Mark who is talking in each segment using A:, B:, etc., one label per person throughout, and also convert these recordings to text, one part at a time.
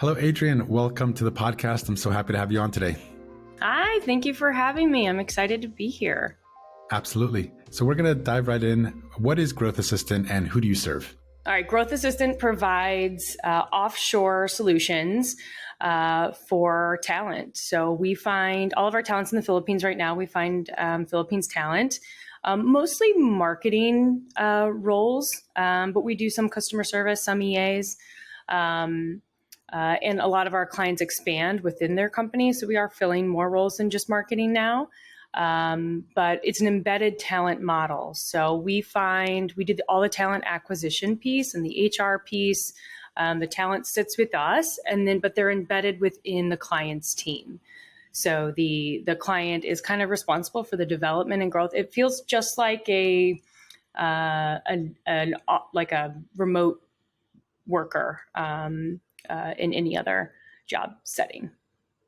A: Hello, Adriane. Welcome to the podcast. I'm so happy to have you on today.
B: Hi, thank you for having me. I'm excited to be here.
A: Absolutely. So we're going to dive right in. What is Growth Assistant and who do you serve?
B: All right, Growth Assistant provides offshore solutions for talent. So we find all of our talents in the Philippines right now. We find Philippines talent, mostly marketing roles, but we do some customer service, some EAs. And a lot of our clients expand within their company. So we are filling more roles than just marketing now. But it's an embedded talent model. So we do all the talent acquisition piece and the HR piece. The talent sits with us, but they're embedded within the client's team. So the client is kind of responsible for the development and growth. It feels just like a remote worker in any other job setting.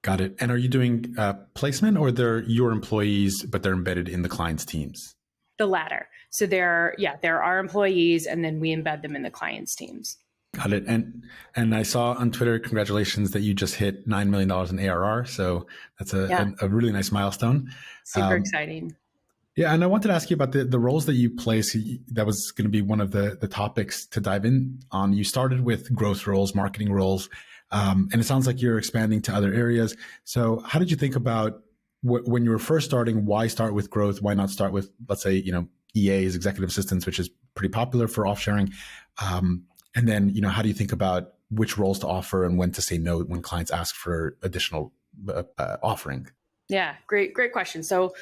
A: Got it. And are you doing placement, or they're your employees, but they're embedded in the client's teams?
B: The latter. So they're our employees, and then we embed them in the client's teams.
A: Got it. And I saw on Twitter, congratulations that you just hit $9 million in ARR. So that's a really nice milestone.
B: Super exciting.
A: Yeah. And I wanted to ask you about the roles that you place. That was going to be one of the topics to dive in on. You started with growth roles, marketing roles. And it sounds like you're expanding to other areas. So how did you think about when you were first starting, why start with growth? Why not start with, let's say, EAs, executive assistants, which is pretty popular for offshoring. And then, how do you think about which roles to offer and when to say no when clients ask for additional offering?
B: Yeah, great question. So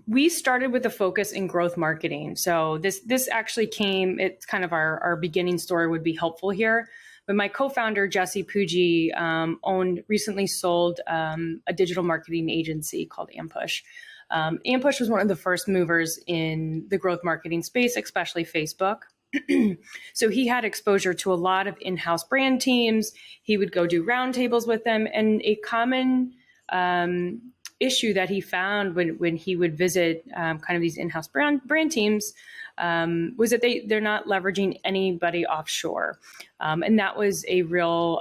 B: we started with a focus in growth marketing. So this actually it's kind of our beginning story would be helpful here. But my co-founder, Jesse Pucci, recently sold a digital marketing agency called Ampush. Ampush was one of the first movers in the growth marketing space, especially Facebook. So he had exposure to a lot of in-house brand teams. He would go do roundtables with them. And a common issue that he found when he would visit kind of these in-house brand teams was that they're not leveraging anybody offshore. And that was a real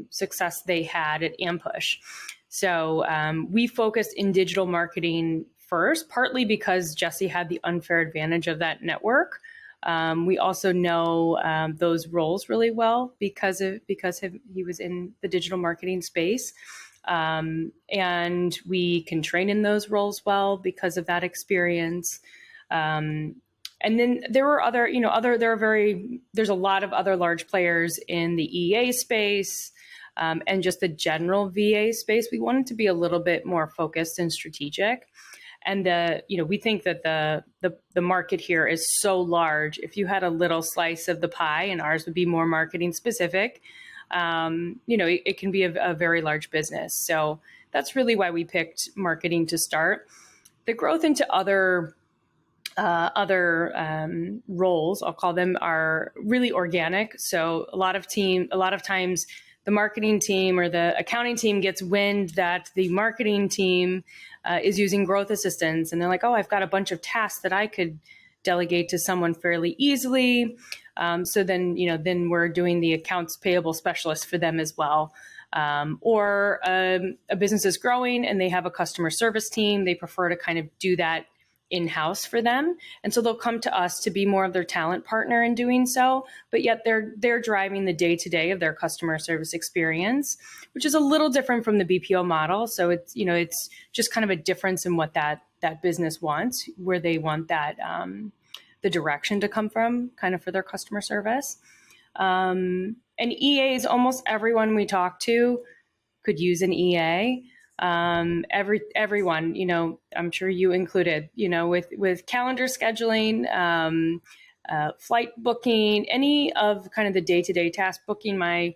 B: success they had at Ampush. So we focused in digital marketing first, partly because Jesse had the unfair advantage of that network. We also know those roles really well because he was in the digital marketing space. And we can train in those roles well because of that experience. And then there were there's a lot of other large players in the EA space, and just the general VA space. We wanted to be a little bit more focused and strategic. And we think that the market here is so large. If you had a little slice of the pie, and ours would be more marketing specific, it can be a very large business. So that's really why we picked marketing to start. The growth into other roles, I'll call them, are really organic. So a lot of times the marketing team or the accounting team gets wind that the marketing team is using growth assistants, and they're like, oh, I've got a bunch of tasks that I could delegate to someone fairly easily. So then we're doing the accounts payable specialist for them as well. Or a business is growing and they have a customer service team. They prefer to kind of do that in-house for them. And so they'll come to us to be more of their talent partner in doing so, but yet they're driving the day-to-day of their customer service experience, which is a little different from the BPO model. So it's just kind of a difference in what that business wants, where they want that the direction to come from kind of for their customer service. And EAs, almost everyone we talk to could use an EA. Everyone, I'm sure you included, with calendar scheduling, flight booking, any of kind of the day-to-day task, booking my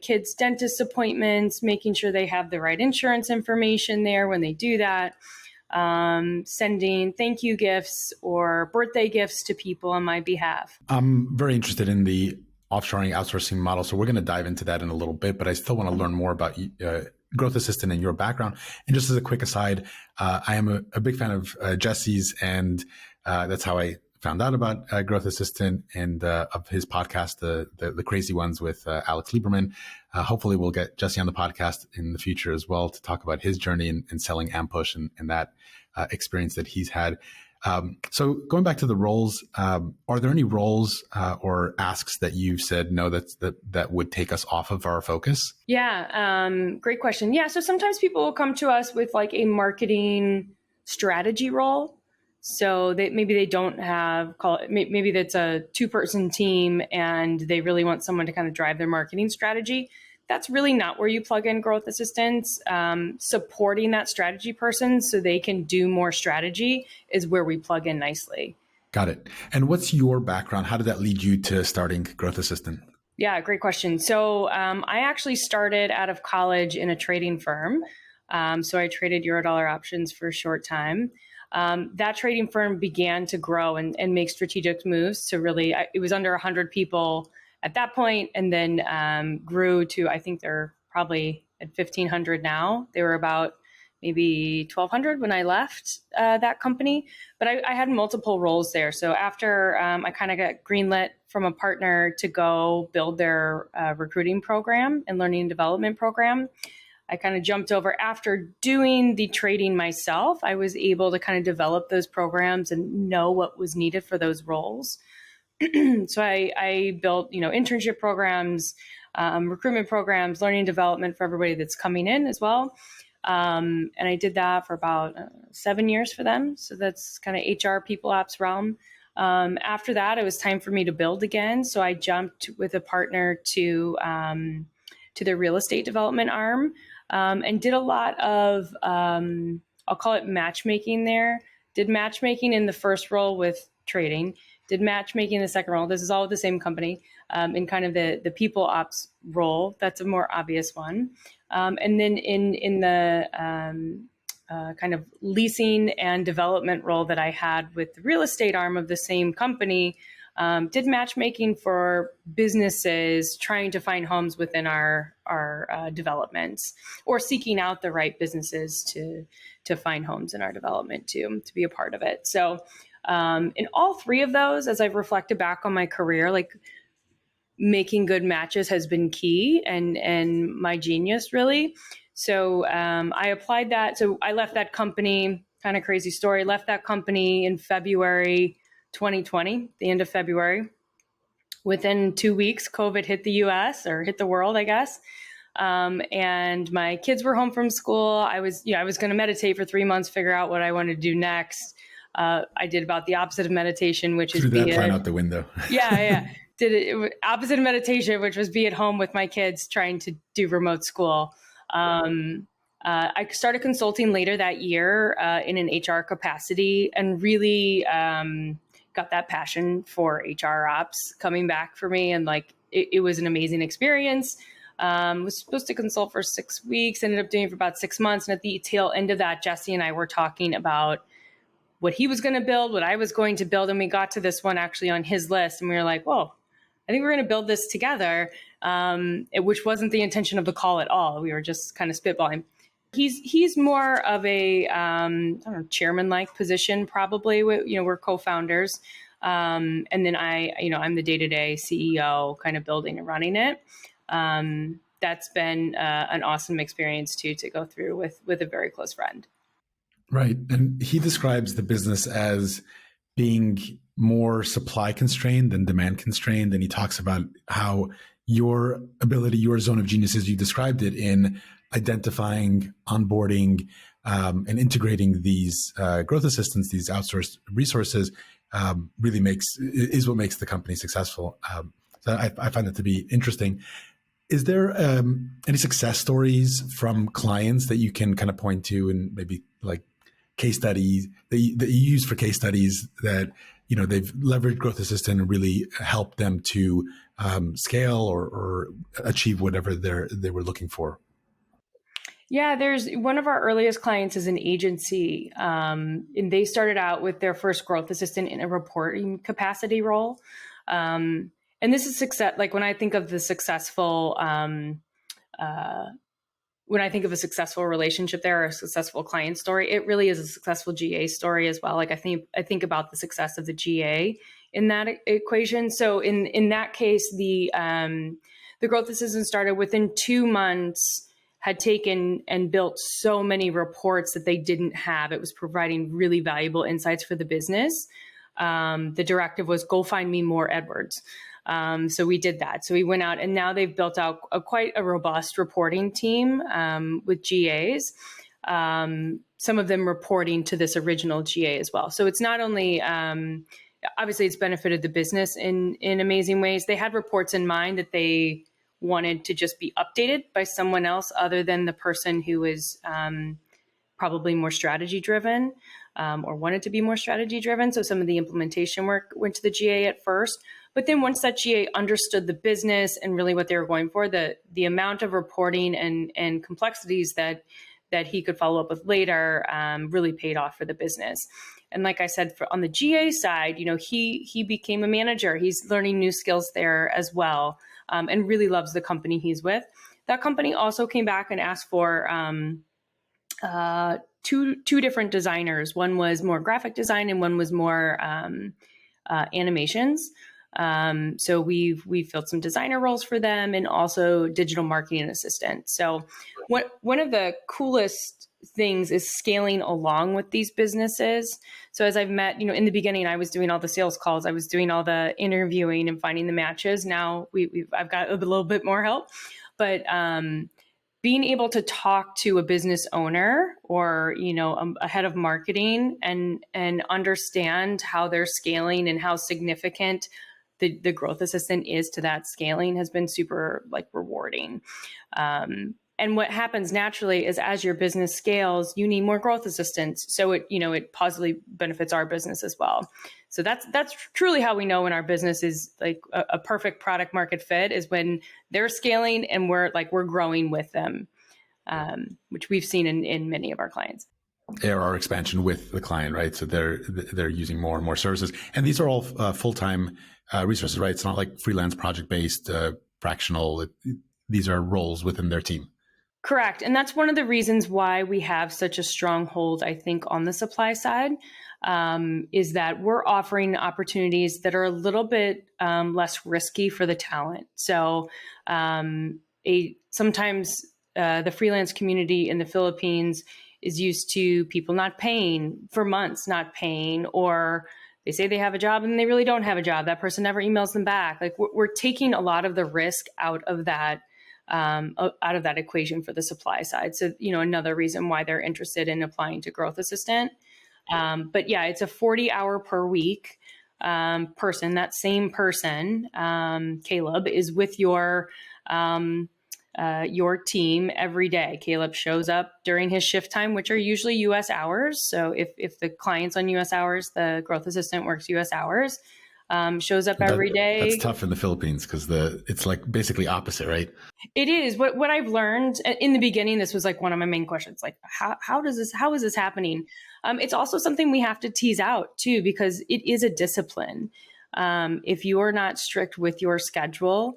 B: kids' dentist appointments, making sure they have the right insurance information there when they do that, sending thank you gifts or birthday gifts to people on my behalf.
A: I'm very interested in the offshoring outsourcing model. So we're going to dive into that in a little bit, but I still want to learn more about Growth Assistant and your background. And just as a quick aside, I am a big fan of Jesse's, and that's how I found out about Growth Assistant and of his podcast, the Crazy Ones with Alex Lieberman. Hopefully we'll get Jesse on the podcast in the future as well to talk about his journey in selling Ampush and that experience that he's had. So going back to the roles, are there any roles or asks that you've said, no, that would take us off of our focus?
B: Yeah, great question. Yeah, so sometimes people will come to us with like a marketing strategy role. So maybe they don't have, maybe that's a 2-person team and they really want someone to kind of drive their marketing strategy. That's really not where you plug in growth assistants. Supporting that strategy person so they can do more strategy is where we plug in nicely.
A: Got it. And what's your background? How did that lead you to starting Growth Assistant?
B: Yeah, great question. So I actually started out of college in a trading firm. So I traded Eurodollar options for a short time. That trading firm began to grow and make strategic moves to really, it was under 100 people at that point, and then grew to, I think they're probably at 1,500 now. They were about maybe 1,200 when I left that company, but I had multiple roles there. So after I kind of got greenlit from a partner to go build their recruiting program and learning and development program, I kind of jumped over. After doing the trading myself, I was able to kind of develop those programs and know what was needed for those roles. So I built, internship programs, recruitment programs, learning and development for everybody that's coming in as well. And I did that for about 7 years for them. So that's kind of HR people ops realm. After that, it was time for me to build again. So I jumped with a partner to the real estate development arm and did a lot of, I'll call it matchmaking there. Did matchmaking in the first role with trading. Did matchmaking in the second role. This is all with the same company in kind of the people ops role. That's a more obvious one. And then in the kind of leasing and development role that I had with the real estate arm of the same company, did matchmaking for businesses trying to find homes within our developments or seeking out the right businesses to find homes in our development to be a part of it. So in all three of those, as I've reflected back on my career, like making good matches has been key and my genius really. So I applied that. So I left that company, kind of crazy story, left that company in February 2020, the end of February. Within 2 weeks, COVID hit the US or hit the world, I guess. And my kids were home from school. I was going to meditate for 3 months, figure out what I wanted to do next. I did about the opposite of meditation, which is
A: threw that plan out the window.
B: Yeah. Did it opposite of meditation, which was be at home with my kids trying to do remote school. I started consulting later that year in an HR capacity and really got that passion for HR ops coming back for me. And like, it was an amazing experience. Was supposed to consult for 6 weeks, ended up doing it for about 6 months. And at the tail end of that, Jesse and I were talking about what he was going to build, what I was going to build. And we got to this one actually on his list. And we were like, whoa, I think we're going to build this together, which wasn't the intention of the call at all. We were just kind of spitballing. He's more of a chairman-like position, probably. We're co-founders. And then I'm the day-to-day CEO, kind of building and running it. That's been an awesome experience too, to go through with a very close friend.
A: Right. And he describes the business as being more supply constrained than demand constrained. And he talks about how your ability, your zone of genius, as you described it, in identifying, onboarding, and integrating these growth assistants, these outsourced resources, really is what makes the company successful. So I find that to be interesting. Is there any success stories from clients that you can kind of point to, and maybe like case studies that you use for case studies that they've leveraged Growth Assistant and really helped them to scale or achieve whatever they were looking for?
B: Yeah, there's one of our earliest clients is an agency, and they started out with their first growth assistant in a reporting capacity role. And this is success. Like when I think of the successful when I think of a successful relationship there or a successful client story, it really is a successful GA story as well. Like I think about the success of the GA in that equation. So in that case, the growth assistant started within 2 months, had taken and built so many reports that they didn't have. It was providing really valuable insights for the business. The directive was go find me more Edwards. So we did that. So we went out and now they've built out quite a robust reporting team with GAs, some of them reporting to this original GA as well. So it's not only, obviously it's benefited the business in amazing ways. They had reports in mind that they wanted to just be updated by someone else other than the person who was probably more strategy driven or wanted to be more strategy driven. So some of the implementation work went to the GA at first. But then once that GA understood the business and really what they were going for, the amount of reporting and complexities that he could follow up with later really paid off for the business. And like I said, on the GA side, he became a manager. He's learning new skills there as well, and really loves the company he's with. That company also came back and asked for two different designers. One was more graphic design and one was more animations. So we filled some designer roles for them and also digital marketing assistant. So one of the coolest things is scaling along with these businesses. So as I've met, in the beginning, I was doing all the sales calls, I was doing all the interviewing and finding the matches. Now I've got a little bit more help, but being able to talk to a business owner or, a head of marketing and understand how they're scaling and how significant the growth assistant is to that scaling has been super rewarding. And what happens naturally is as your business scales, you need more growth assistants. So it positively benefits our business as well. So that's truly how we know when our business is like a perfect product market fit is when they're scaling and we're growing with them, which we've seen in many of our clients.
A: ARR expansion with the client, right? So they're using more and more services, and these are all full-time resources, right? It's not like freelance, project-based, fractional. These are roles within their team.
B: Correct. And that's one of the reasons why we have such a strong hold, I think, on the supply side, is that we're offering opportunities that are a little bit less risky for the talent. So sometimes the freelance community in the Philippines is used to people not paying for months, or they say they have a job and they really don't have a job. That person never emails them back. Like we're taking a lot of the risk out of that equation for the supply side. So, another reason why they're interested in applying to Growth Assistant. But yeah, it's a 40-hour per week person. That same person, Caleb, is with your team every day. Caleb shows up during his shift time, which are usually US hours. So if the client's on US hours, the Growth Assistant works US hours. Shows up every day.
A: That's tough in the Philippines because it's like basically opposite, right?
B: It is. What I've learned in the beginning, this was like one of my main questions, like how is this happening? It's also something we have to tease out too, because it is a discipline. If you are not strict with your schedule,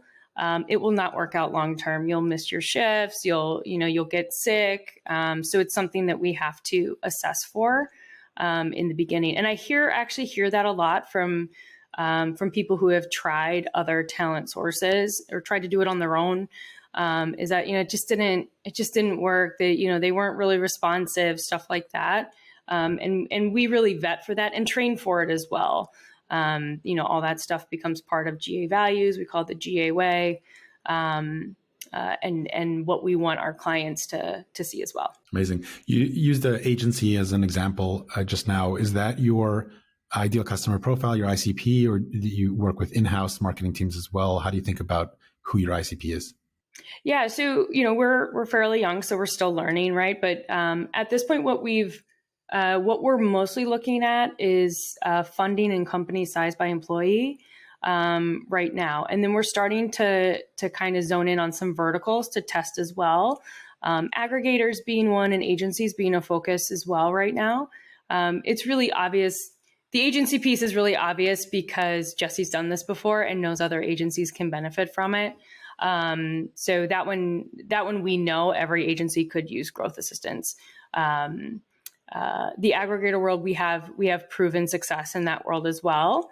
B: it will not work out long term. You'll miss your shifts. You'll get sick. So it's something that we have to assess for in the beginning. And I actually hear that a lot from people who have tried other talent sources or tried to do it on their own, is that, it just didn't work. They weren't really responsive, stuff like that. And we really vet for that and train for it as well. All that stuff becomes part of GA values. We call it the GA way, and what we want our clients to see as well.
A: Amazing. You used the agency as an example just now. Is that your ideal customer profile, your ICP, or do you work with in-house marketing teams as well? How do you think about who your ICP is?
B: Yeah, so we're fairly young, so we're still learning, right? But at this point, what we're mostly looking at is funding and company size by employee right now, and then we're starting to kind of zone in on some verticals to test as well. Aggregators being one, and agencies being a focus as well right now. It's really obvious. The agency piece is really obvious because Jesse's done this before and knows other agencies can benefit from it. So that one we know every agency could use growth assistance. The aggregator world, we have proven success in that world as well,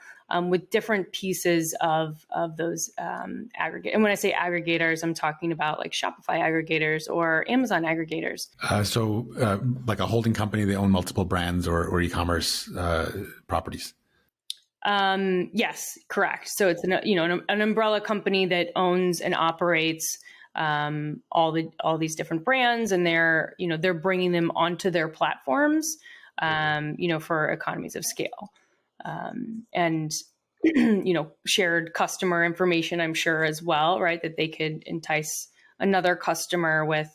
B: with different pieces of those aggregate. And when I say aggregators, I'm talking about like Shopify aggregators or Amazon aggregators.
A: So like a holding company, they own multiple brands or e-commerce properties.
B: Yes, correct. So it's an umbrella company that owns and operates all these different brands, and they're bringing them onto their platforms, for economies of scale, and shared customer information, I'm sure as well, right? That they could entice another customer with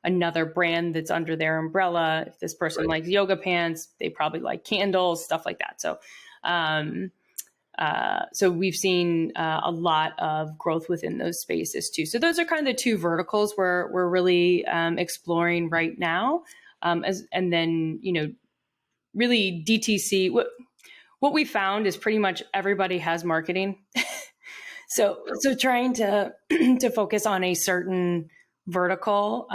B: another brand that's under their umbrella. If this person likes yoga pants, they probably like candles, stuff like that. So we've seen a lot of growth within those spaces too. So those are kind of the two verticals we're really exploring right now. And then, really DTC, what we found is pretty much everybody has marketing. So trying to focus on a certain vertical,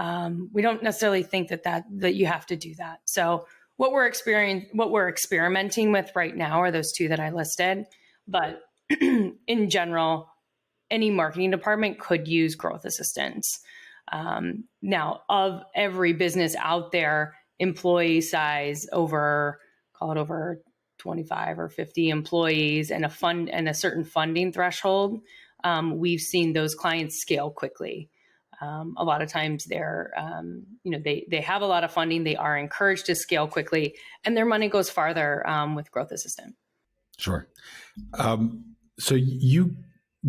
B: we don't necessarily think that you have to do that. So what we're experimenting with right now are those two that I listed. But in general, any marketing department could use growth assistance. Now, of every business out there, employee size call it over 25 or 50 employees and a certain funding threshold, we've seen those clients scale quickly. A lot of times they have a lot of funding, they are encouraged to scale quickly, and their money goes farther with Growth Assistant.
A: Sure. So you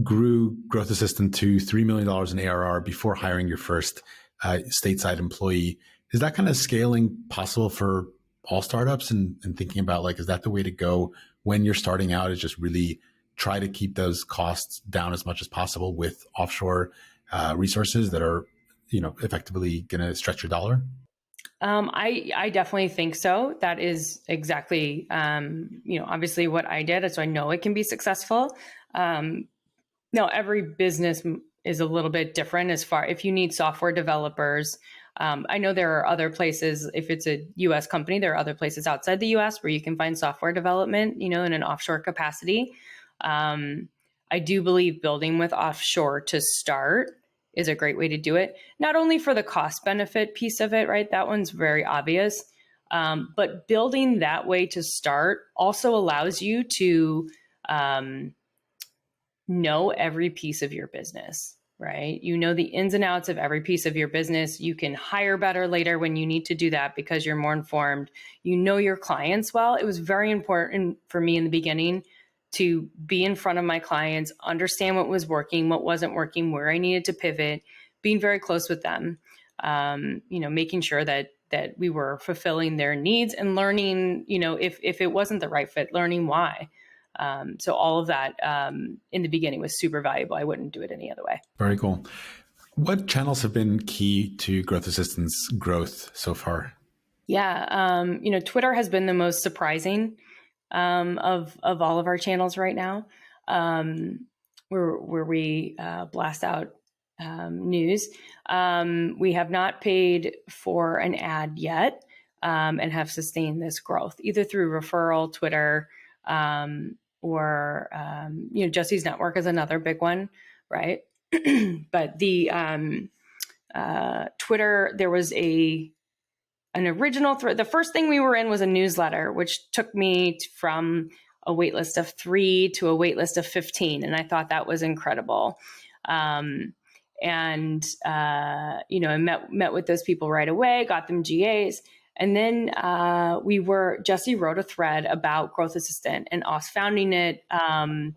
A: grew Growth Assistant to $3 million in ARR before hiring your first stateside employee. Is that kind of scaling possible for all startups, and thinking about like, is that the way to go when you're starting out, is just really try to keep those costs down as much as possible with offshore resources that are, effectively going to stretch your dollar?
B: I definitely think so. That is exactly, obviously what I did. So I know it can be successful. Now, every business is a little bit different if you need software developers. I know there are other places, if it's a US company, there are other places outside the US where you can find software development, in an offshore capacity. I do believe building with offshore to start is a great way to do it. Not only for the cost benefit piece of it, right? That one's very obvious. But building that way to start also allows you to know every piece of your business, right? You know the ins and outs of every piece of your business. You can hire better later when you need to do that because you're more informed. You know your clients well. It was very important for me in the beginning to be in front of my clients, understand what was working, what wasn't working, where I needed to pivot, being very close with them, making sure that we were fulfilling their needs and learning, if it wasn't the right fit, learning why. So all of that in the beginning was super valuable. I wouldn't do it any other way.
A: Very cool. What channels have been key to Growth Assistant's growth so far?
B: Yeah, Twitter has been the most surprising of all of our channels right now, where we blast out news. We have not paid for an ad yet, and have sustained this growth either through referral, Twitter, or Jesse's Network is another big one, right? But the Twitter, there was an original thread. The first thing we were in was a newsletter, which took me from a wait list of 3 to a wait list of 15. And I thought that was incredible. I met with those people right away, got them GAs. And then Jesse wrote a thread about Growth Assistant and us founding it. And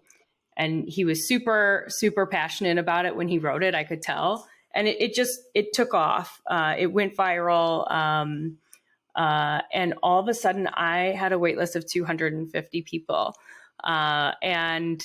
B: he was super, super passionate about it when he wrote it, I could tell. And it took off. It went viral. And all of a sudden I had a wait list of 250 people. And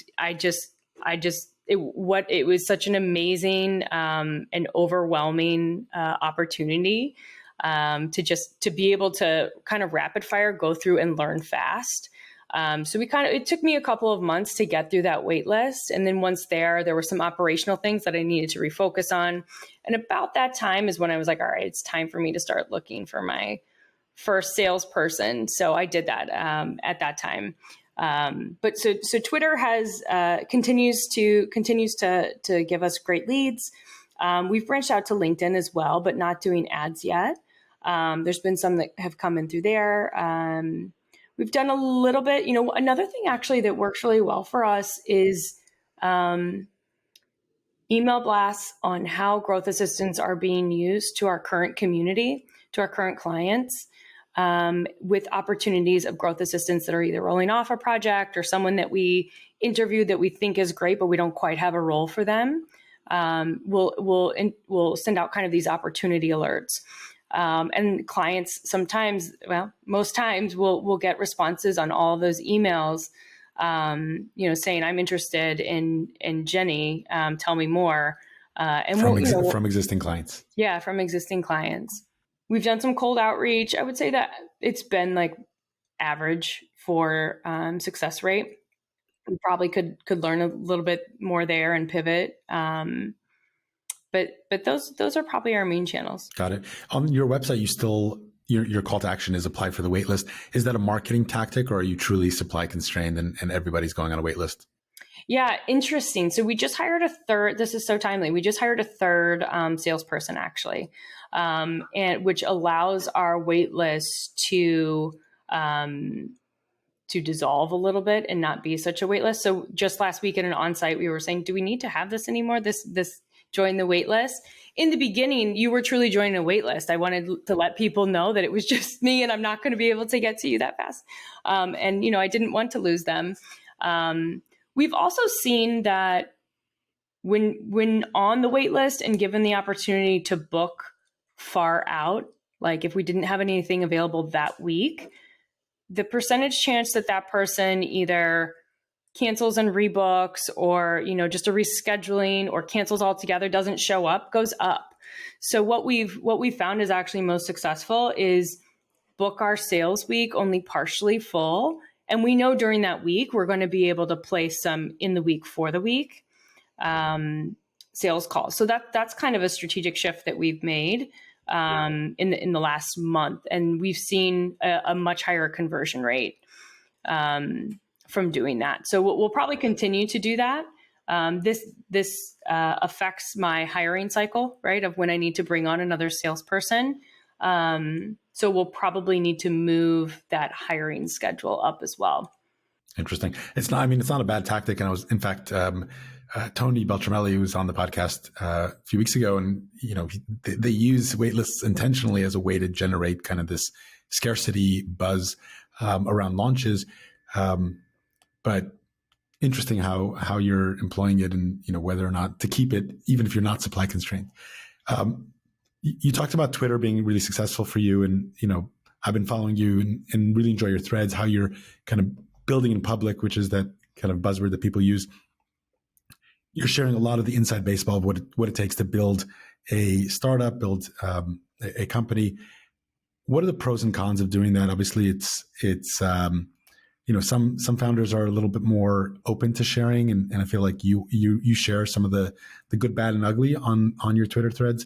B: it was such an amazing and overwhelming opportunity to be able to kind of rapid fire go through and learn fast. So it took me a couple of months to get through that wait list. And then once there were some operational things that I needed to refocus on. And about that time is when I was like, all right, it's time for me to start looking for my first salesperson. So I did that at that time. But Twitter has continues to give us great leads. We've branched out to LinkedIn as well, but not doing ads yet. There's been some that have come in through there. We've done a little bit, another thing actually that works really well for us is email blasts on how growth assistants are being used to our current community, to our current clients, with opportunities of growth assistants that are either rolling off a project or someone that we interviewed that we think is great, but we don't quite have a role for them. We'll send out kind of these opportunity alerts. And clients sometimes, most times we'll get responses on all of those emails, saying, I'm interested in Jenny, tell me more. And
A: from existing clients.
B: Yeah, from existing clients. We've done some cold outreach. I would say that it's been like average for success rate. We probably could learn a little bit more there and pivot. But those are probably our main channels.
A: Got it. On your website, your call to action is apply for the wait list. Is that a marketing tactic, or are you truly supply constrained and everybody's going on a wait list?
B: Yeah, interesting. So we just hired a third. This is so timely. We just hired a third salesperson actually, and which allows our wait list to dissolve a little bit and not be such a wait list. So just last week in an onsite, we were saying, do we need to have this anymore? This join the wait list. In the beginning, you were truly joining a wait list. I wanted to let people know that it was just me and I'm not going to be able to get to you that fast. And I didn't want to lose them. We've also seen that when on the wait list and given the opportunity to book far out, like if we didn't have anything available that week, the percentage chance that person either cancels and rebooks or, just a rescheduling or cancels altogether, doesn't show up, goes up. So what we've found is actually most successful is book our sales week only partially full. And we know during that week, we're going to be able to place some in the week for the week sales calls. So that's kind of a strategic shift that we've made in the last month. And we've seen a much higher conversion rate from doing that. So we'll probably continue to do that. This affects my hiring cycle, right, of when I need to bring on another salesperson. So we'll probably need to move that hiring schedule up as well.
A: Interesting. It's not a bad tactic. And I was, in fact, Tony Beltramelli, who was on the podcast a few weeks ago, and they use waitlists intentionally as a way to generate kind of this scarcity buzz around launches. But interesting how you're employing it, and whether or not to keep it, even if you're not supply constrained. You talked about Twitter being really successful for you, and I've been following you and really enjoy your threads, how you're kind of building in public, which is that kind of buzzword that people use. You're sharing a lot of the inside baseball of what it takes to build a startup, build a company. What are the pros and cons of doing that? Obviously, it's some founders are a little bit more open to sharing, and I feel like you share some of the good, bad, and ugly on your Twitter threads.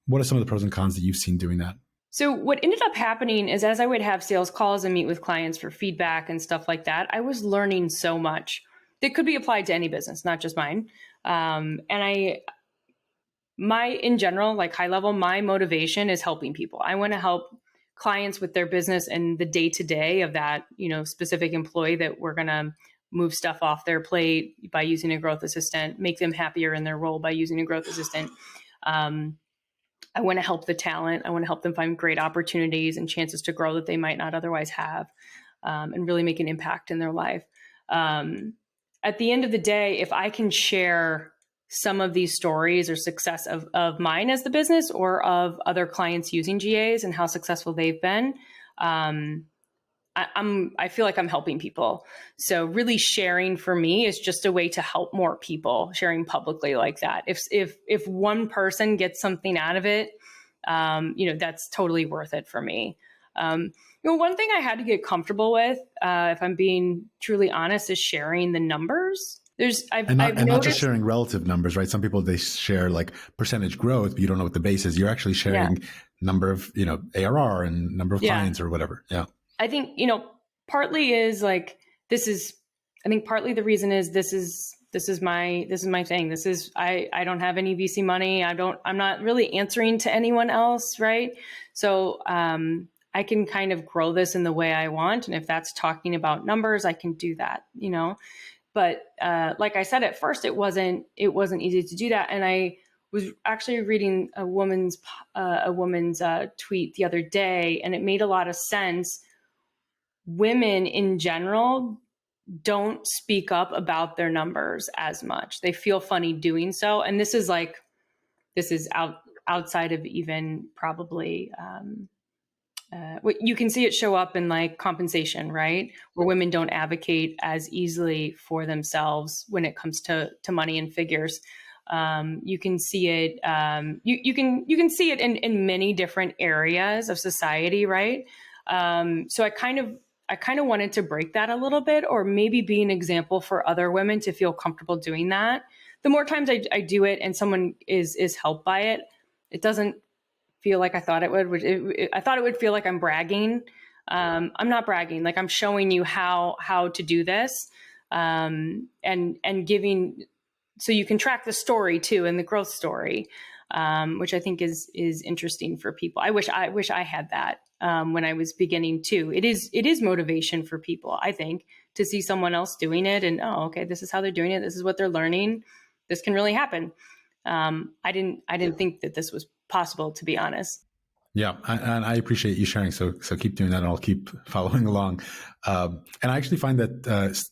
A: What are some of the pros and cons that you've seen doing that?
B: So what ended up happening is, as I would have sales calls and meet with clients for feedback and stuff like that, I was learning so much that could be applied to any business, not just mine. In general, like high level, my motivation is helping people. I want to help clients with their business and the day-to-day of that, specific employee that we're going to move stuff off their plate by using a growth assistant, make them happier in their role by using a growth assistant. I want to help the talent. I want to help them find great opportunities and chances to grow that they might not otherwise have, and really make an impact in their life. At the end of the day, if I can share some of these stories or success of mine as the business or of other clients using GAs and how successful they've been, I feel like I'm helping people. So really sharing for me is just a way to help more people, sharing publicly like that. If one person gets something out of it, that's totally worth it for me. One thing I had to get comfortable with, if I'm being truly honest, is sharing the numbers. I've
A: Not
B: noticed,
A: just sharing relative numbers, right? Some people, they share like percentage growth, but you don't know what the base is. You're actually sharing number of, ARR and number of clients or whatever. Yeah.
B: I think, partly is like, I think partly the reason is this is my thing. I don't have any VC money. I'm not really answering to anyone else. Right. So, I can kind of grow this in the way I want. And if that's talking about numbers, I can do that, but, like I said, at first it wasn't easy to do that. And I was actually reading a woman's tweet the other day, and it made a lot of sense. Women in general don't speak up about their numbers as much. They feel funny doing so. And this is outside of even probably, you can see it show up in like compensation, right? Where women don't advocate as easily for themselves when it comes to money and figures. You can see it. You can see it in many different areas of society, right? So I kind of wanted to break that a little bit, or maybe be an example for other women to feel comfortable doing that. The more times I do it and someone is helped by it, it doesn't feel like I thought it would. I thought it would feel like I'm bragging. I'm not bragging. Like, I'm showing you how to do this, and giving, so you can track the story too, and the growth story, which I think is interesting for people. I wish I had that when I was beginning too. It is motivation for people, I think, to see someone else doing it, and okay, this is how they're doing it. This is what they're learning. This can really happen. I didn't think that this was possible, to be honest.
A: Yeah, and I appreciate you sharing. So keep doing that, and I'll keep following along. And I actually find that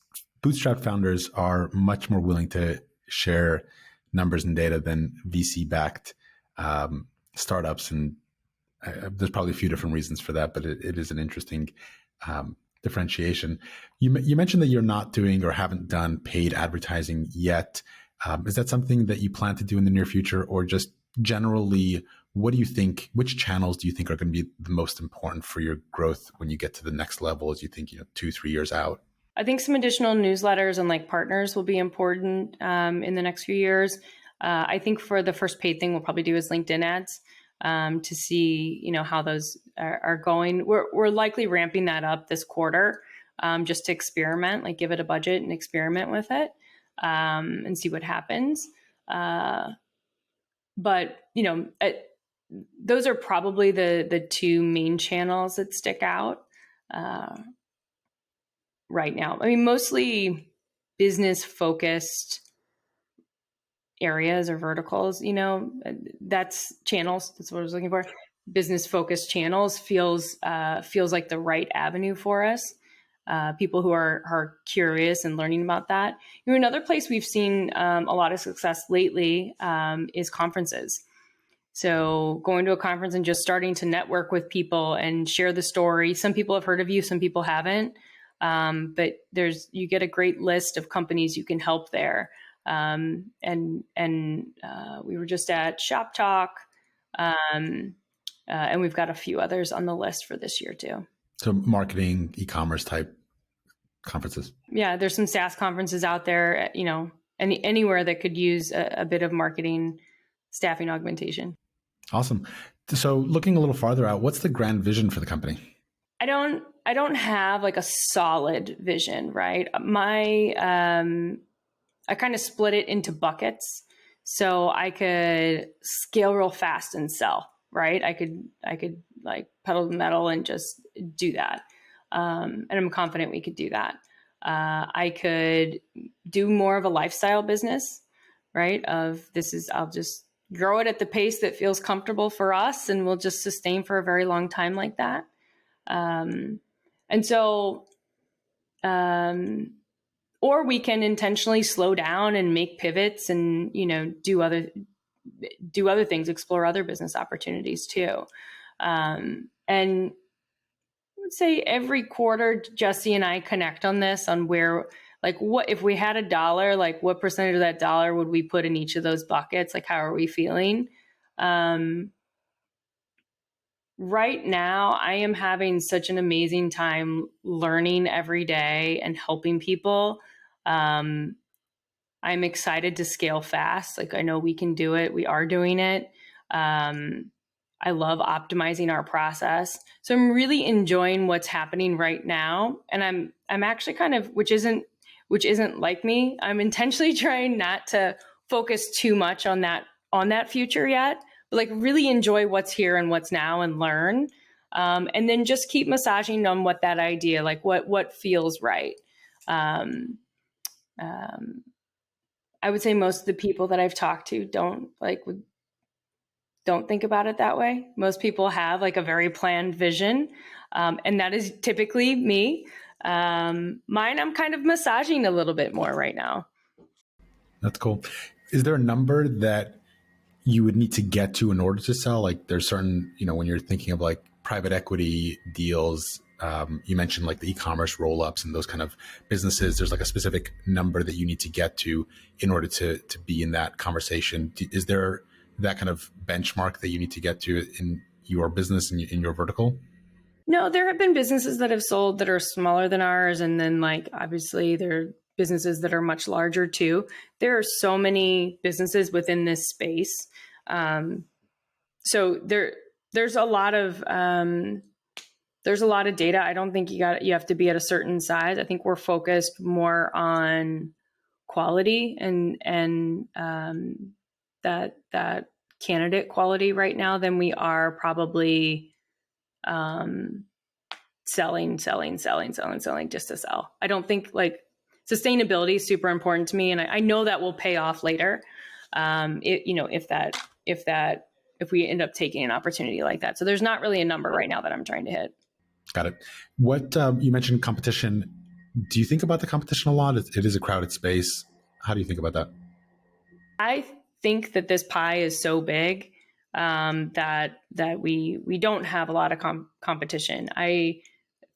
A: bootstrap founders are much more willing to share numbers and data than VC-backed startups, and there's probably a few different reasons for that, but it is an interesting differentiation. You mentioned that you're not doing or haven't done paid advertising yet. Is that something that you plan to do in the near future, or just generally, what do you think, which channels do you think are going to be the most important for your growth when you get to the next level, as you think, 2-3 years out?
B: I think some additional newsletters and like partners will be important in the next few years. I think for the first paid thing we'll probably do is LinkedIn ads to see, how those are going. We're likely ramping that up this quarter just to experiment, like give it a budget and experiment with it and see what happens. But, those are probably the two main channels that stick out right now. I mean, mostly business focused areas or verticals, that's channels. That's what I was looking for. Business focused channels feels like the right avenue for us. People who are curious and learning about that. Another place we've seen a lot of success lately is conferences. So going to a conference and just starting to network with people and share the story. Some people have heard of you, some people haven't. But you get a great list of companies you can help there. And we were just at Shop Talk, and we've got a few others on the list for this year too.
A: So marketing, e-commerce type conferences.
B: Yeah, there's some SaaS conferences out there, anywhere that could use a bit of marketing, staffing augmentation.
A: Awesome. So looking a little farther out, what's the grand vision for the company?
B: I don't have like a solid vision, right? I kind of split it into buckets. So I could scale real fast and sell, right? I could like pedal the metal and just do that. And I'm confident we could do that. I could do more of a lifestyle business, right? I'll just grow it at the pace that feels comfortable for us, and we'll just sustain for a very long time like that. Or we can intentionally slow down and make pivots and, do other things, explore other business opportunities too. And I would say every quarter, Jesse and I connect on this, on where, like, what, if we had $1, like what percentage of that dollar would we put in each of those buckets? Like, how are we feeling? Right now, I am having such an amazing time learning every day and helping people. Um, I'm excited to scale fast. Like, I know we can do it. We are doing it. Um, I love optimizing our process. So I'm really enjoying what's happening right now. And I'm actually kind of, which isn't like me. I'm intentionally trying not to focus too much on that future yet, but like really enjoy what's here and what's now and learn. And then just keep massaging on what that idea, like what feels right. Um, um, I would say most of the people that I've talked to don't think about it that way. Most people have like a very planned vision, and that is typically me. Mine, I'm kind of massaging a little bit more right now.
A: That's cool. Is there a number that you would need to get to in order to sell? Like there's certain, when you're thinking of like private equity deals, you mentioned like the e-commerce roll-ups and those kind of businesses. There's like a specific number that you need to get to in order to be in that conversation. Is there that kind of benchmark that you need to get to in your business, in your vertical?
B: No, there have been businesses that have sold that are smaller than ours. And then, like, obviously, there are businesses that are much larger too. There are so many businesses within this space. Um, so there's a lot of data. I don't think you have to be at a certain size. I think we're focused more on quality and that candidate quality right now than we are probably um, selling just to sell. I don't think like sustainability is super important to me, and I know that will pay off later. If we end up taking an opportunity like that. So there's not really a number right now that I'm trying to hit.
A: Got it. What you mentioned competition. Do you think about the competition a lot? It is a crowded space. How do you think about that?
B: I think that this pie is so big that we don't have a lot of competition. I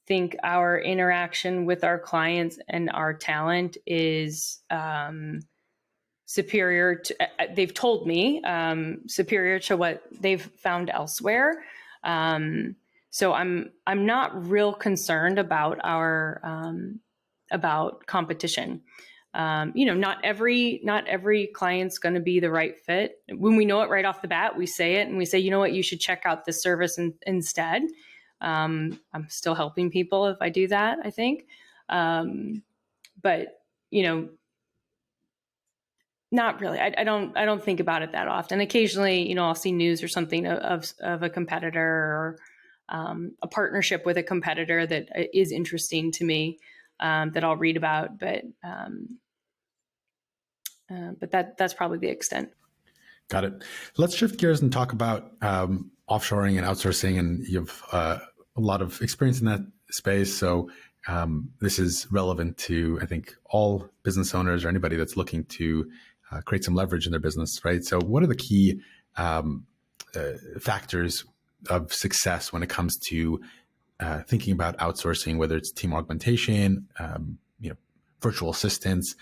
B: think our interaction with our clients and our talent is superior to, they've told me, superior to what they've found elsewhere. So I'm not real concerned about about competition. Not every client's going to be the right fit. When we know it right off the bat, we say it and we say, you know what, you should check out this service instead. I'm still helping people if I do that, I think. But not really. I don't think about it that often. Occasionally, I'll see news or something of a competitor or a partnership with a competitor that is interesting to me, that I'll read about. But that's probably the extent.
A: Got it. Let's shift gears and talk about offshoring and outsourcing. And you have a lot of experience in that space. So this is relevant to, I think, all business owners or anybody that's looking to create some leverage in their business, right? So what are the key factors of success when it comes to thinking about outsourcing, whether it's team augmentation, virtual assistants?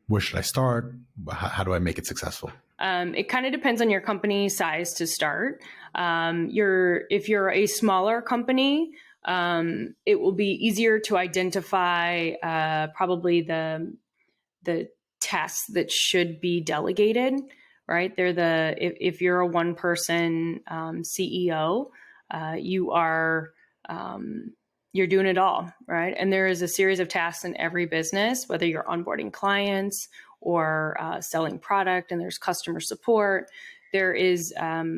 A: Where should I start? How do I make it successful?
B: It kind of depends on your company size to start. If you're a smaller company, it will be easier to identify probably the tasks that should be delegated. Right? If you're a one person CEO, you're doing it all, right? And there is a series of tasks in every business, whether you're onboarding clients or selling product, and there's customer support. There are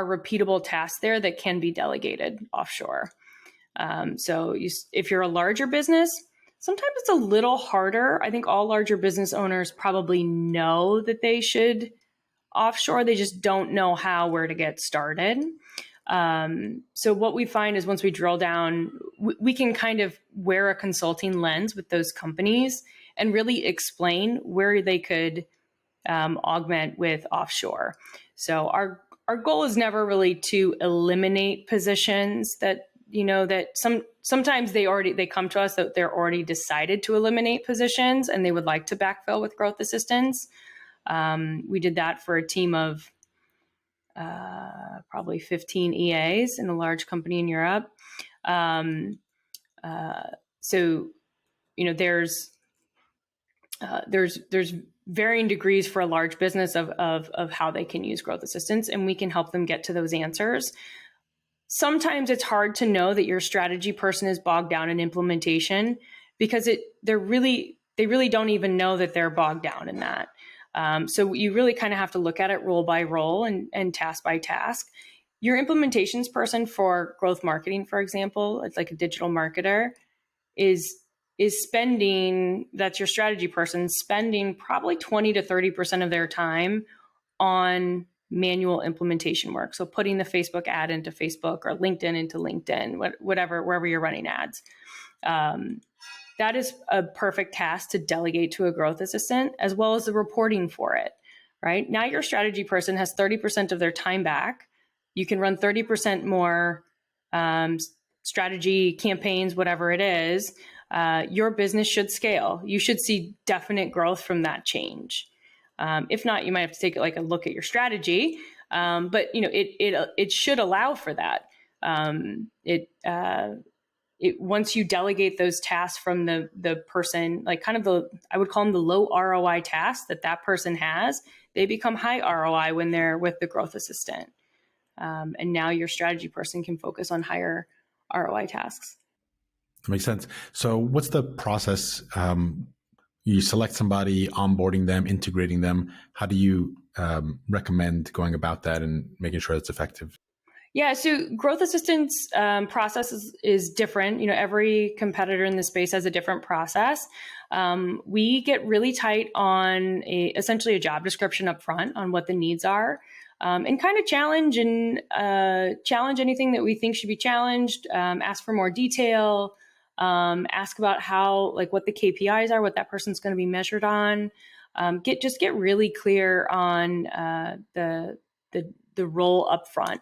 B: repeatable tasks there that can be delegated offshore. If you're a larger business, sometimes it's a little harder. I think all larger business owners probably know that they should offshore. They just don't know where to get started. So what we find is once we drill down, we can kind of wear a consulting lens with those companies and really explain where they could augment with offshore. So our goal is never really to eliminate positions that sometimes they come to us that they're already decided to eliminate positions and they would like to backfill with growth assistants. We did that for a team of probably 15 EAs in a large company in Europe. So, there's varying degrees for a large business of how they can use growth assistance, and we can help them get to those answers. Sometimes it's hard to know that your strategy person is bogged down in implementation because they really don't even know that they're bogged down in that. So you really kind of have to look at it role by role and task by task. Your implementations person for growth marketing, for example, it's like a digital marketer, is spending, that's your strategy person, spending probably 20 to 30% of their time on manual implementation work. So putting the Facebook ad into Facebook or LinkedIn into LinkedIn, whatever, wherever you're running ads. That is a perfect task to delegate to a growth assistant, as well as the reporting for it, right? Now your strategy person has 30% of their time back. You can run 30% more strategy campaigns, whatever it is. Your business should scale. You should see definite growth from that change. If not, you might have to take a look at your strategy. But it should allow for that. Once you delegate those tasks from the person, like kind of I would call them the low ROI tasks that person has, they become high ROI when they're with the growth assistant. And now your strategy person can focus on higher ROI tasks.
A: That makes sense. So what's the process? You select somebody, onboarding them, integrating them. How do you recommend going about that and making sure it's effective?
B: Yeah, so growth assistance process is different. Every competitor in the space has a different process. We get really tight on essentially a job description up front on what the needs are, and kind of challenge anything that we think should be challenged. Ask for more detail. Ask about how, what the KPIs are, what that person's going to be measured on. Get really clear on the role up front.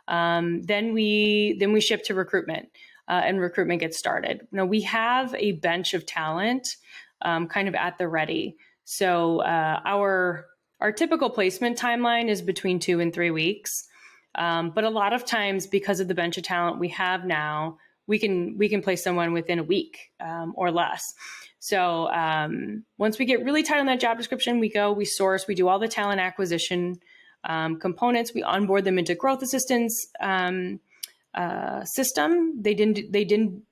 B: Then we ship to recruitment, and recruitment gets started. Now we have a bench of talent, kind of at the ready. So our typical placement timeline is between 2 and 3 weeks. But a lot of times, because of the bench of talent we have now, we can place someone within a week or less. So once we get really tight on that job description, we source, we do all the talent acquisition components. We onboard them into Growth Assistant's system. They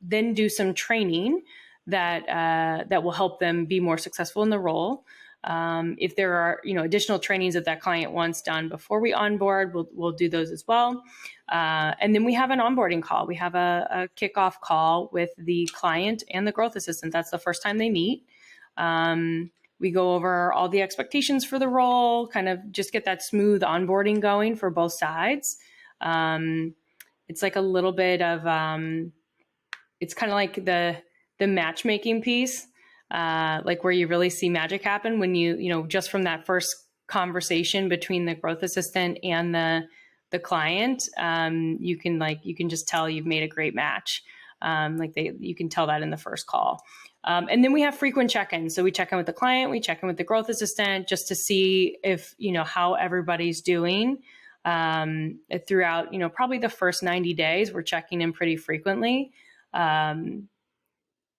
B: then do some training that will help them be more successful in the role. If there are additional trainings that client wants done before we onboard, we'll do those as well. And then we have an onboarding call. We have a kickoff call with the client and the Growth Assistant. That's the first time they meet. We go over all the expectations for the role, kind of just get that smooth onboarding going for both sides. It's like a little bit of, it's kind of like the matchmaking piece, like where you really see magic happen when just from that first conversation between the Growth Assistant and the client, you can just tell you've made a great match. You can tell that in the first call. And then we have frequent check-ins. So we check in with the client, we check in with the Growth Assistant just to see if, how everybody's doing throughout, probably the first 90 days. We're checking in pretty frequently.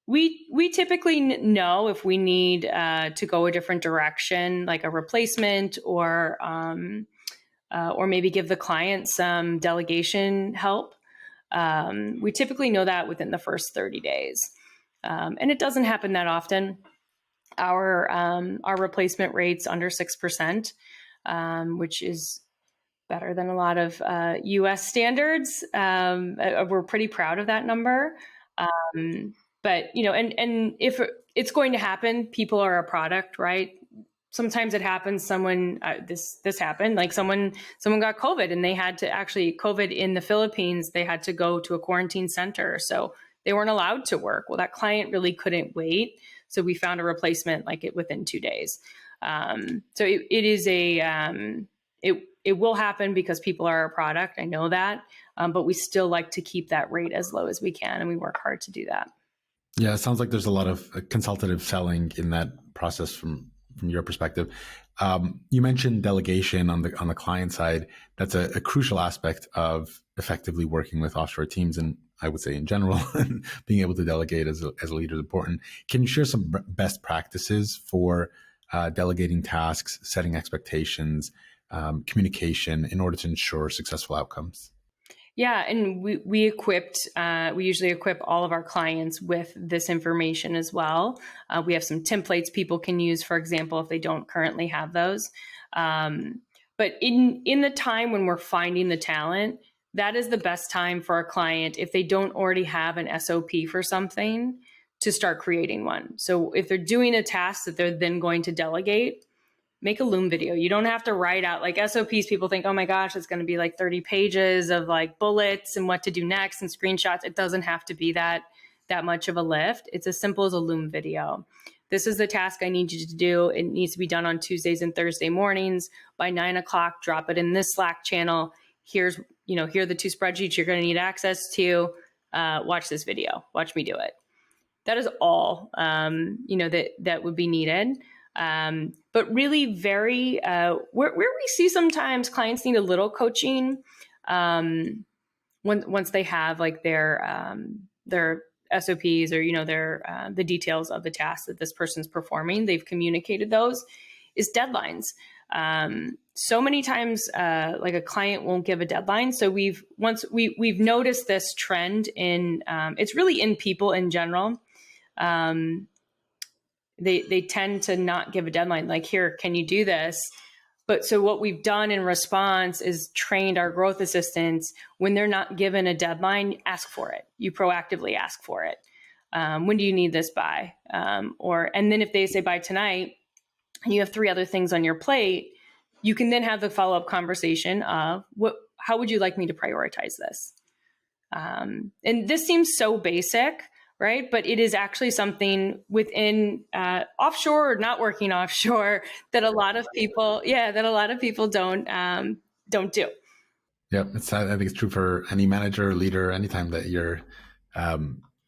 B: We typically know if we need to go a different direction, like a replacement or maybe give the client some delegation help. We typically know that within the first 30 days. And it doesn't happen that often. Our replacement rate's under 6%, which is better than a lot of US standards. We're pretty proud of that number. But, and if it's going to happen, people are a product, right? Sometimes it happens. This happened, like someone got COVID and they had to COVID in the Philippines, they had to go to a quarantine center. So they weren't allowed to work. Well, that client really couldn't wait. So we found a replacement within 2 days. So it is it will happen because people are a product. I know that. But we still like to keep that rate as low as we can. And we work hard to do that.
A: Yeah, it sounds like there's a lot of consultative selling in that process from your perspective. You mentioned delegation on the client side. That's a crucial aspect of effectively working with offshore teams, and I would say in general, being able to delegate as a leader is important. Can you share some best practices for delegating tasks, setting expectations, communication in order to ensure successful outcomes?
B: Yeah, and we usually equip all of our clients with this information as well. We have some templates people can use, for example, if they don't currently have those. Um, but in the time when we're finding the talent, that is the best time for a client if they don't already have an SOP for something to start creating one. So if they're doing a task that they're then going to delegate, make a Loom video. You don't have to write out like SOPs. People think, oh my gosh, it's going to be like 30 pages of like bullets and what to do next and screenshots. It doesn't have to be that much of a lift. It's as simple as a Loom video. This is the task I need you to do. It needs to be done on Tuesdays and Thursday mornings by 9 o'clock. Drop it in this Slack channel. Here are the two spreadsheets you're going to need access to. Watch this video. Watch me do it. That is all, that would be needed. But really where we see sometimes clients need a little coaching once they have like their SOPs or, the details of the tasks that this person's performing, they've communicated those, is deadlines. So many times, like a client won't give a deadline. So we've noticed this trend in, it's really in people in general. They tend to not give a deadline. Like, here, can you do this? But so what we've done in response is trained our growth assistants. When they're not given a deadline, ask for it. You proactively ask for it. When do you need this by? And then if they say by tonight, and you have 3 other things on your plate, you can then have the follow-up conversation of how would you like me to prioritize this? And this seems so basic, right? But it is actually something within offshore or not working offshore that a lot of people don't do.
A: Yeah, I think it's true for any manager, leader, anytime that you're,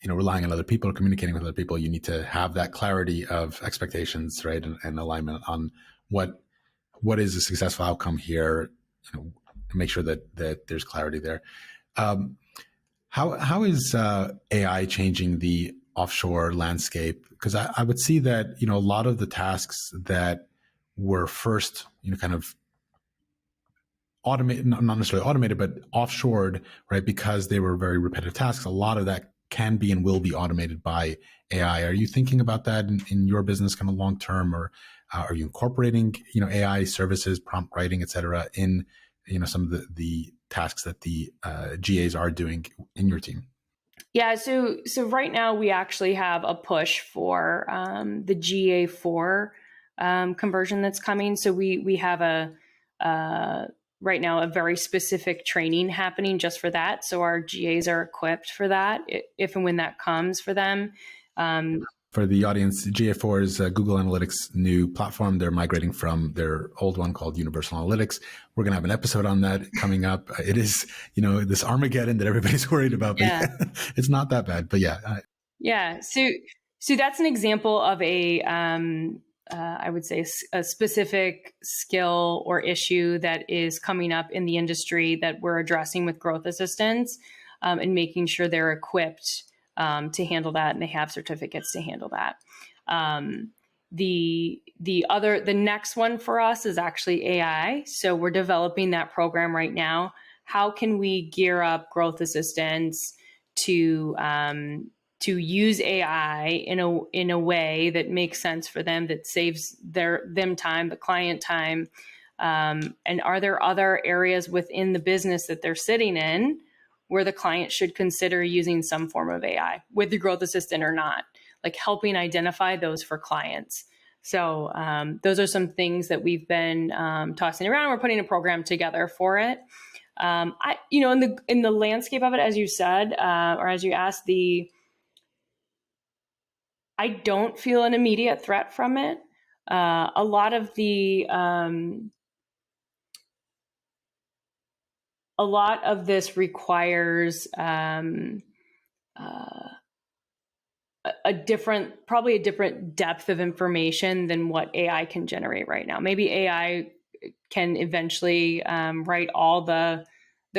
A: relying on other people, communicating with other people, you need to have that clarity of expectations, right, and alignment on what is a successful outcome here. Make sure that there's clarity there. How is AI changing the offshore landscape? Because I would see that a lot of the tasks that were first kind of automated, not necessarily automated, but offshored, right? Because they were very repetitive tasks. A lot of that can be and will be automated by AI. Are you thinking about that in your business kind of long term, or are you incorporating AI services, prompt writing, et cetera, in some of the tasks that the GAs are doing in your team?
B: Yeah, so right now we actually have a push for the GA4 conversion that's coming. So we have right now a very specific training happening just for that. So our GAs are equipped for that if and when that comes for them.
A: For the audience, GA4 is Google Analytics' new platform. They're migrating from their old one called Universal Analytics. We're going to have an episode on that coming up. It is, this Armageddon that everybody's worried about. But yeah, it's not that bad. But yeah.
B: Yeah. So that's an example of I would say a specific skill or issue that is coming up in the industry that we're addressing with growth assistants, and making sure they're equipped to handle that, and they have certificates to handle that. The next one for us is actually AI. So we're developing that program right now. How can we gear up growth assistants to use AI in a way that makes sense for them, that saves them time, the client time? And are there other areas within the business that they're sitting in where the client should consider using some form of AI with the growth assistant or not, like helping identify those for clients? So those are some things that we've been tossing around. We're putting a program together for it. In the landscape of it, as you said, or as you asked, I don't feel an immediate threat from it. A lot of this requires probably a different depth of information than what AI can generate right now. Maybe AI can eventually write all the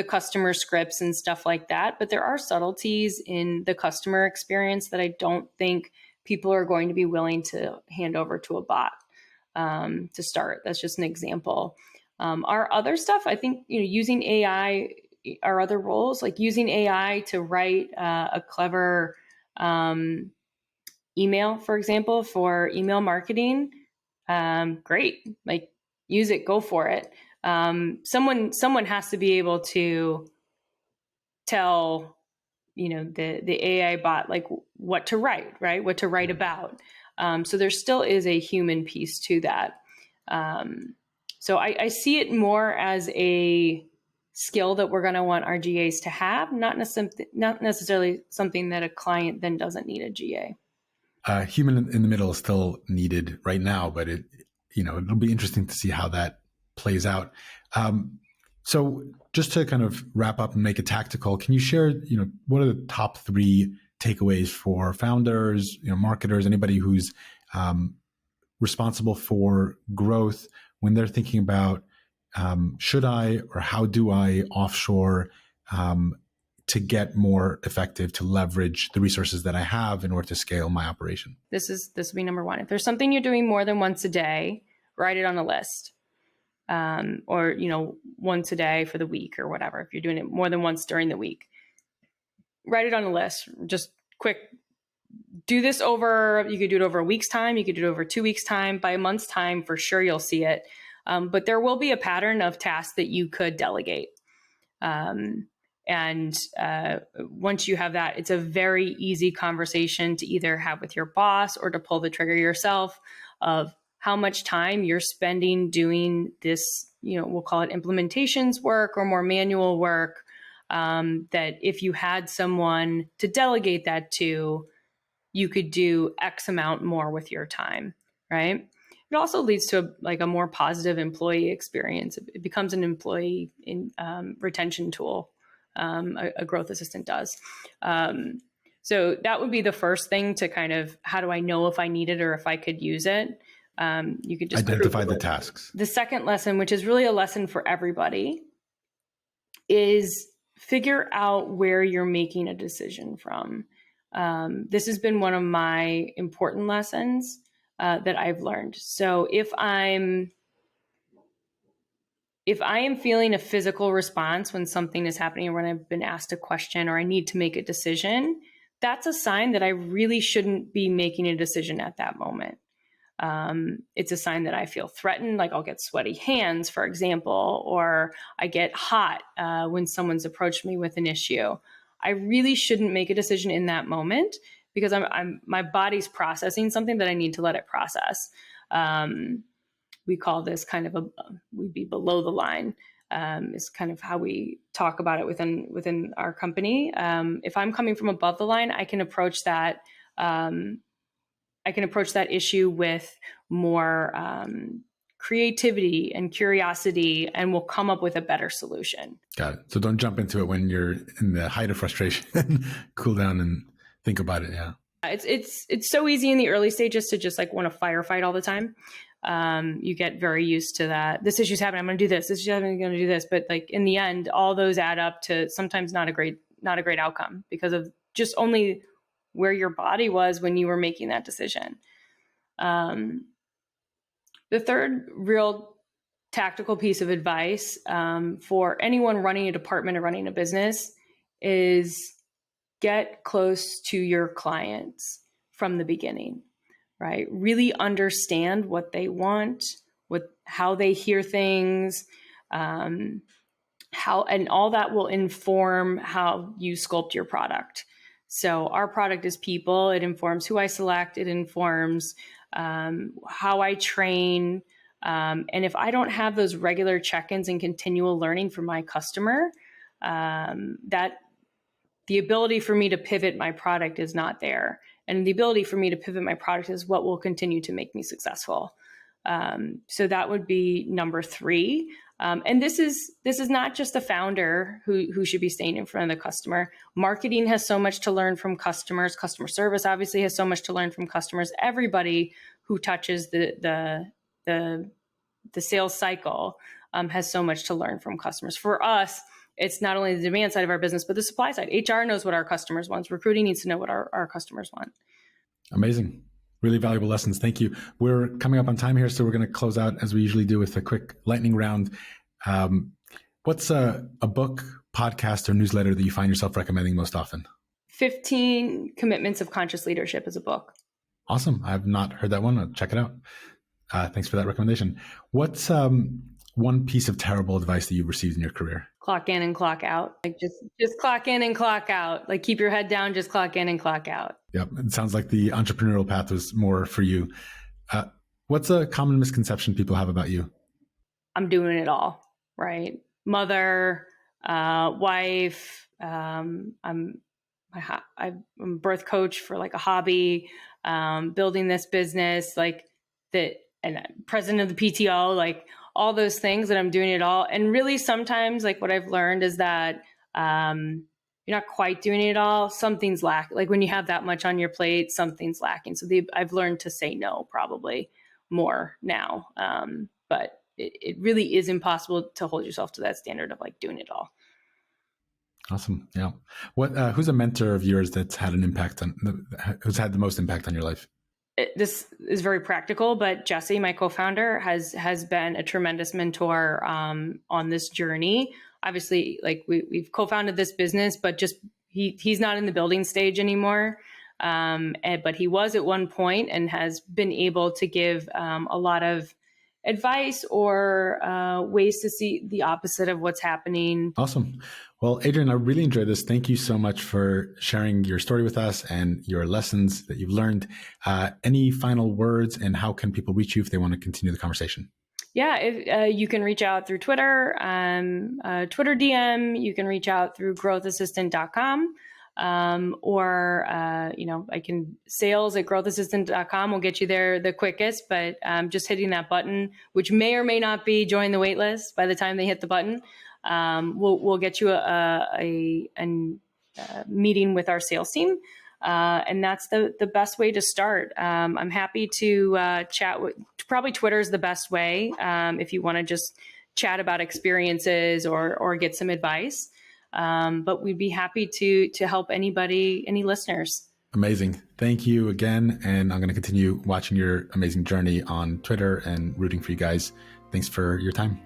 B: customer scripts and stuff like that, but there are subtleties in the customer experience that I don't think people are going to be willing to hand over to a bot to start. That's just an example. Our other stuff, I think, using AI, our other roles, like using AI to write a clever email, for example, for email marketing, great. Like, use it, go for it. Someone has to be able to tell, the AI bot, like, what to write, right? What to write about. So there still is a human piece to that. So I see it more as a skill that we're going to want our GAs to have, not necessarily something that a client then doesn't need a GA.
A: Human in the middle is still needed right now, but it'll be interesting to see how that plays out. So just to kind of wrap up and make it tactical, can you share, what are the top 3 takeaways for founders, marketers, anybody who's responsible for growth when they're thinking about should I or how do I offshore to get more effective, to leverage the resources that I have in order to scale my operation?
B: This will be number 1. If there's something you're doing more than once a day, write it on a list. Or, once a day for the week or whatever. If you're doing it more than once during the week, write it on a list. Just quick, do this over, you could do it over a week's time. You could do it over 2 weeks' time. By a month's time, for sure, you'll see it. But there will be a pattern of tasks that you could delegate. And once you have that, it's a very easy conversation to either have with your boss or to pull the trigger yourself of how much time you're spending doing this, we'll call it implementations work or more manual work, that if you had someone to delegate that to, you could do X amount more with your time, right? It also leads to a more positive employee experience. It becomes an employee retention tool. A growth assistant does. So that would be the first thing to kind of, how do I know if I need it or if I could use it? You could just
A: identify the tasks. The
B: second lesson, which is really a lesson for everybody, is figure out where you're making a decision from. This has been one of my important lessons that I've learned. So if I am feeling a physical response when something is happening or when I've been asked a question or I need to make a decision, that's a sign that I really shouldn't be making a decision at that moment. It's a sign that I feel threatened, like I'll get sweaty hands, for example, or I get hot when someone's approached me with an issue. I really shouldn't make a decision in that moment because my body's processing something that I need to let it process. We call this kind of we'd be below the line, is kind of how we talk about it within our company. If I'm coming from above the line, I can approach that. I can approach that issue with more creativity and curiosity, and we'll come up with a better solution.
A: Got it. So don't jump into it when you're in the height of frustration. Cool down and think about it. Yeah.
B: It's so easy in the early stages to just want to firefight all the time. You get very used to that. This issue's happening, I'm going to do this. This issue's happening, I'm going to do this. But in the end, all those add up to sometimes not a great outcome because of just only where your body was when you were making that decision. The third real tactical piece of advice for anyone running a department or running a business is get close to your clients from the beginning, right? Really understand what they want, how they hear things, and all that will inform how you sculpt your product. So our product is people. It informs who I select. It informs how I train. And if I don't have those regular check-ins and continual learning from my customer, that the ability for me to pivot my product is not there. And the ability for me to pivot my product is what will continue to make me successful. So that would be number 3. And this is not just the founder who should be staying in front of the customer. Marketing has so much to learn from customers. Customer service obviously has so much to learn from customers. Everybody who touches the sales cycle has so much to learn from customers. For us, it's not only the demand side of our business, but the supply side. HR knows what our customers want. Recruiting needs to know what our customers want.
A: Amazing. Really valuable lessons. Thank you. We're coming up on time here, so we're going to close out as we usually do with a quick lightning round. What's a book, podcast, or newsletter that you find yourself recommending most often?
B: 15 Commitments of Conscious Leadership is a book.
A: Awesome. I've not heard that one. I'll check it out. Thanks for that recommendation. What's one piece of terrible advice that you've received in your career?
B: Clock in and clock out. Like just clock in and clock out. Like keep your head down, just clock in and clock out.
A: Yep. It sounds like the entrepreneurial path was more for you. What's a common misconception people have about you?
B: I'm doing it all, right? Mother, wife, I'm a birth coach for like a hobby, building this business, like that, and president of the PTO, like all those things that I'm doing it all. And really sometimes like what I've learned is that you're not quite doing it all. Something's lacking. Like when you have that much on your plate, something's lacking. So I've learned to say no probably more now. But it really is impossible to hold yourself to that standard of like doing it all.
A: Awesome. Yeah. Who's a mentor of yours that's had an impact who's had the most impact on your life?
B: This is very practical, but Jesse, my co-founder, has been a tremendous mentor on this journey. Obviously, like we've co-founded this business, but just he's not in the building stage anymore. But he was at one point and has been able to give a lot of advice or ways to see the opposite of what's happening.
A: Awesome. Well, Adriane, I really enjoyed this. Thank you so much for sharing your story with us and your lessons that you've learned. Any final words, and how can people reach you if they want to continue the conversation? Yeah,
B: you can reach out through Twitter, Twitter DM. You can reach out through growthassistant.com. Sales at growthassistant.com will get you there the quickest, but just hitting that button, which may or may not be join the wait list by the time they hit the button, we'll get you a meeting with our sales team. And that's the best way to start. I'm happy to chat probably Twitter is the best way if you want to just chat about experiences or get some advice. But we'd be happy to help anybody, any listeners.
A: Amazing. Thank you again. And I'm going to continue watching your amazing journey on Twitter and rooting for you guys. Thanks for your time.